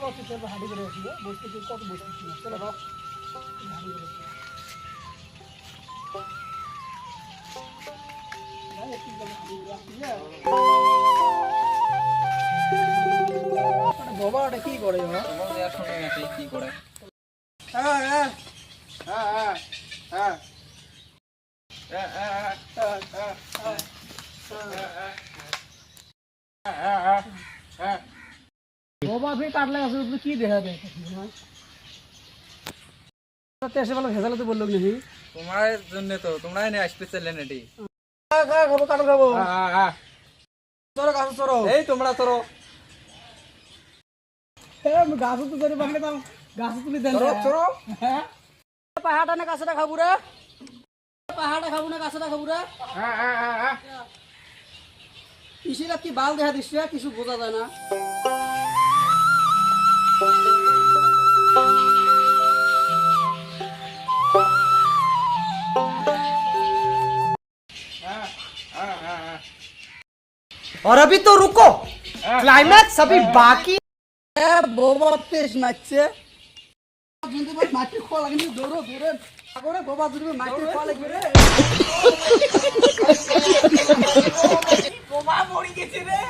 চলো হাঁটি করে আসি বসতে কত বসতে চলো বাবা বাবা ওটা কি করে কি করে হ্যাঁ হ্যাঁ হ্যাঁ হ্যাঁ বাবা भी काटले আছে তুমি কি দেখা দেয় তেসে ভালো ভেজালে তো বললো নাকি তোমার জন্য তো তোমরাই নিয়ে আসতে চাইলেন এটি খাবো কাটো খাবো চলো গাছ চলো এই তোমরা চলো হ্যাঁ গাছ তো ধরে বাংলা দাও গাছ তুমি দেন চলো হ্যাঁ পাহাড়টা না গাছটা খাবো রে পাহাড়টা খাবো না গাছটা খাবো রে হ্যাঁ ইসিরা কি বাল দেখা দিচ্ছে কিছু বোঝা যায় না और अभी तो रुको क्लाइमैक्स अभी बाकी বাবা তেজ নাচছে কিন্তু মাটি খোয়া লাগেনি দৌড়ো দৌড়ে করে বাবা যদি মাটি খোয়া লাগবে রে বাবা মরে গেছে রে